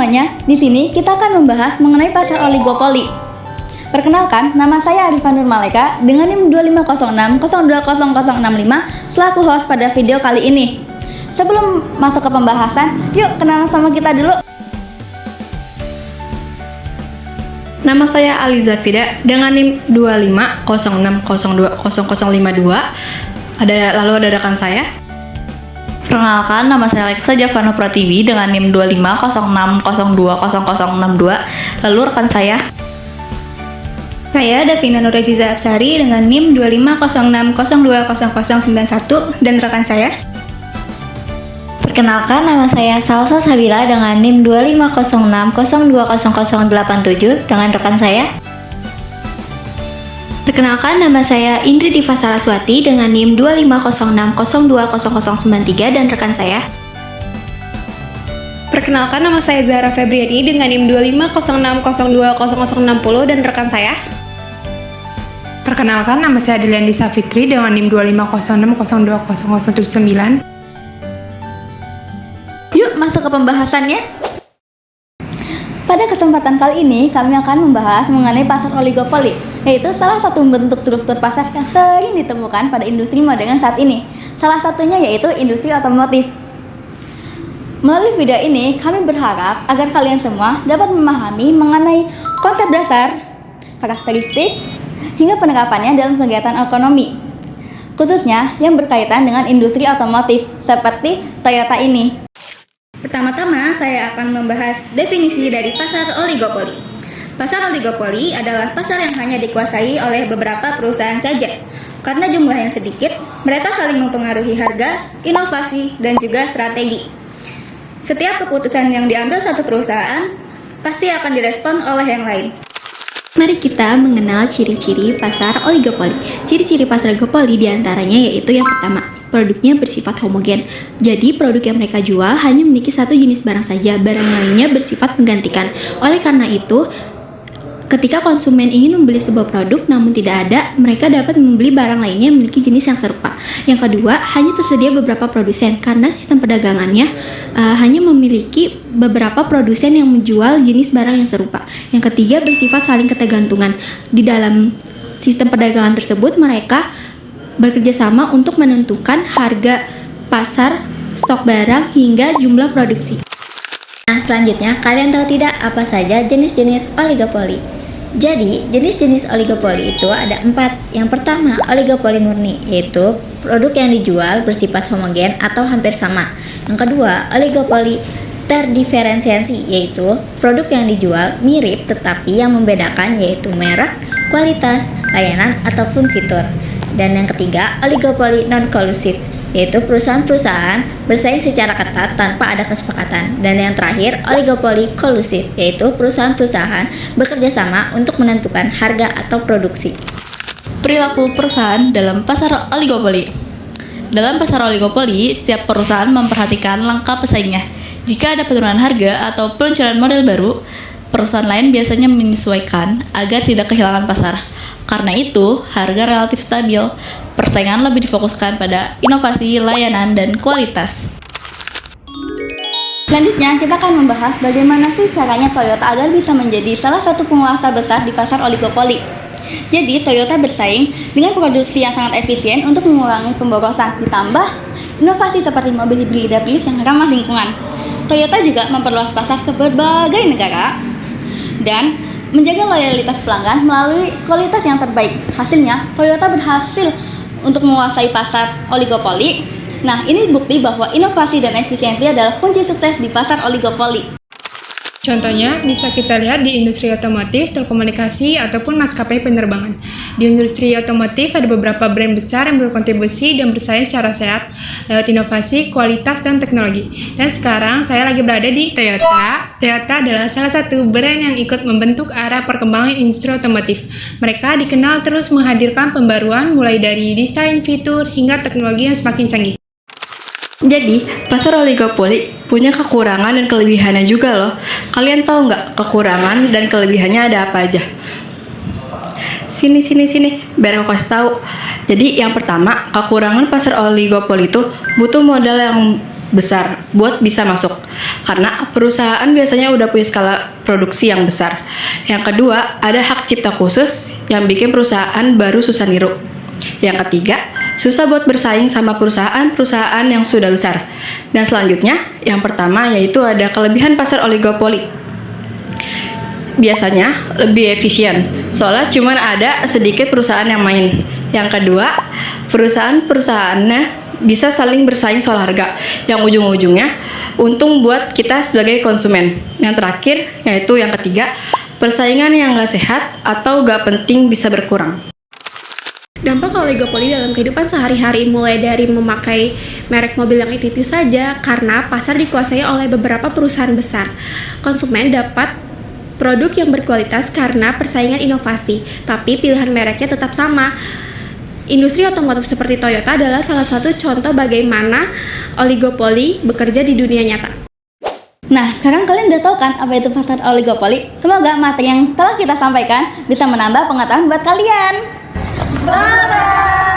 semuanya, di sini kita akan membahas mengenai pasar oligopoli. Perkenalkan, nama saya Arifan Nur Maleka dengan NIM 2506020065 selaku host pada video kali ini. Sebelum masuk ke pembahasan, yuk kenalan sama kita dulu. Nama saya Aliza Fida dengan NIM 2506020052. Lalu ada rekan saya. Perkenalkan, nama saya Alexa Javano Pratiwi dengan NIM 2506020062. Lalu rekan saya. Saya Davina Nuraziza Absari dengan NIM 2506020091 dan rekan saya. Perkenalkan, nama saya Salsa Sabila dengan NIM 2506020087 dengan rekan saya. Perkenalkan, nama saya Indri Diva Saraswati dengan NIM 2506020093 dan rekan saya. Perkenalkan, nama saya Zahra Febriani dengan NIM 2506020060 dan rekan saya. Perkenalkan, nama saya Dilian Disa Fitri dengan NIM 2506020079. Yuk masuk ke pembahasannya. Pada kesempatan kali ini, kami akan membahas mengenai pasar oligopoli, yaitu salah satu bentuk struktur pasar yang sering ditemukan pada industri modern saat ini. Salah satunya yaitu industri otomotif. Melalui video ini, kami berharap agar kalian semua dapat memahami mengenai konsep dasar, karakteristik, hingga penerapannya dalam kegiatan ekonomi, khususnya yang berkaitan dengan industri otomotif seperti Toyota ini. Pertama-tama, saya akan membahas definisi dari pasar oligopoli. Pasar oligopoli adalah pasar yang hanya dikuasai oleh beberapa perusahaan saja. Karena jumlah yang sedikit, mereka saling mempengaruhi harga, inovasi, dan juga strategi. Setiap keputusan yang diambil satu perusahaan pasti akan direspon oleh yang lain. Mari kita mengenal ciri-ciri pasar oligopoli. Ciri-ciri pasar oligopoli diantaranya yaitu yang pertama, produknya bersifat homogen. Jadi produk yang mereka jual hanya memiliki satu jenis barang saja, barang lainnya bersifat menggantikan. Oleh karena itu, ketika konsumen ingin membeli sebuah produk namun tidak ada, mereka dapat membeli barang lainnya yang memiliki jenis yang serupa. Yang kedua, hanya tersedia beberapa produsen karena sistem perdagangannya hanya memiliki beberapa produsen yang menjual jenis barang yang serupa. Yang ketiga, bersifat saling ketergantungan. Di dalam sistem perdagangan tersebut, mereka bekerja sama untuk menentukan harga pasar, stok barang, hingga jumlah produksi. Nah, selanjutnya, kalian tahu tidak apa saja jenis-jenis oligopoli? Jadi, jenis-jenis oligopoli itu ada 4. Yang pertama, oligopoli murni, yaitu produk yang dijual bersifat homogen atau hampir sama. Yang kedua, oligopoli terdiferensiasi, yaitu produk yang dijual mirip tetapi yang membedakan yaitu merek, kualitas, layanan, ataupun fitur. Dan yang ketiga, oligopoli non-kolusif, yaitu perusahaan-perusahaan bersaing secara ketat tanpa ada kesepakatan. Dan yang terakhir, oligopoli kolusif, yaitu perusahaan-perusahaan bekerja sama untuk menentukan harga atau produksi. Perilaku perusahaan dalam pasar oligopoli. Dalam pasar oligopoli, setiap perusahaan memperhatikan langkah pesaingnya. Jika ada penurunan harga atau peluncuran model baru, perusahaan lain biasanya menyesuaikan agar tidak kehilangan pasar. Karena itu, harga relatif stabil. Persaingan lebih difokuskan pada inovasi, layanan, dan kualitas. Selanjutnya, kita akan membahas bagaimana sih caranya Toyota agar bisa menjadi salah satu penguasa besar di pasar oligopoli. Jadi, Toyota bersaing dengan produksi yang sangat efisien untuk mengurangi pemborosan, ditambah inovasi seperti mobil hibrid yang ramah lingkungan. Toyota juga memperluas pasar ke berbagai negara dan menjaga loyalitas pelanggan melalui kualitas yang terbaik. Hasilnya, Toyota berhasil untuk menguasai pasar oligopoli. Nah, ini bukti bahwa inovasi dan efisiensi adalah kunci sukses di pasar oligopoli. Contohnya, bisa kita lihat di industri otomotif, telekomunikasi, ataupun maskapai penerbangan. Di industri otomotif ada beberapa brand besar yang berkontribusi dan bersaing secara sehat lewat inovasi, kualitas, dan teknologi. Dan sekarang saya lagi berada di Toyota. Toyota adalah salah satu brand yang ikut membentuk arah perkembangan industri otomotif. Mereka dikenal terus menghadirkan pembaruan mulai dari desain, fitur, hingga teknologi yang semakin canggih. Jadi, pasar oligopoli punya kekurangan dan kelebihannya juga loh. Kalian tahu nggak kekurangan dan kelebihannya ada apa aja? Sini, biar aku kasih tahu. Jadi, yang pertama, kekurangan pasar oligopoli itu butuh modal yang besar buat bisa masuk. karena perusahaan biasanya udah punya skala produksi yang besar. Yang kedua, ada hak cipta khusus yang bikin perusahaan baru susah niru. Yang ketiga, susah buat bersaing sama perusahaan-perusahaan yang sudah besar. Dan selanjutnya, yang pertama yaitu ada kelebihan pasar oligopoli. Biasanya lebih efisien, soalnya cuma ada sedikit perusahaan yang main. Yang kedua, perusahaan-perusahaannya bisa saling bersaing soal harga, yang ujung-ujungnya untung buat kita sebagai konsumen. Yang terakhir, yaitu yang ketiga, persaingan yang nggak sehat atau nggak penting bisa berkurang. Dampak oligopoli dalam kehidupan sehari-hari mulai dari memakai merek mobil yang itu saja, karena pasar dikuasai oleh beberapa perusahaan besar. Konsumen dapat produk yang berkualitas karena persaingan inovasi, tapi pilihan mereknya tetap sama. Industri otomotif seperti Toyota adalah salah satu contoh bagaimana oligopoli bekerja di dunia nyata. Nah, sekarang kalian udah tahu kan apa itu pasar oligopoli? Semoga materi yang telah kita sampaikan bisa menambah pengetahuan buat kalian. Bye-bye!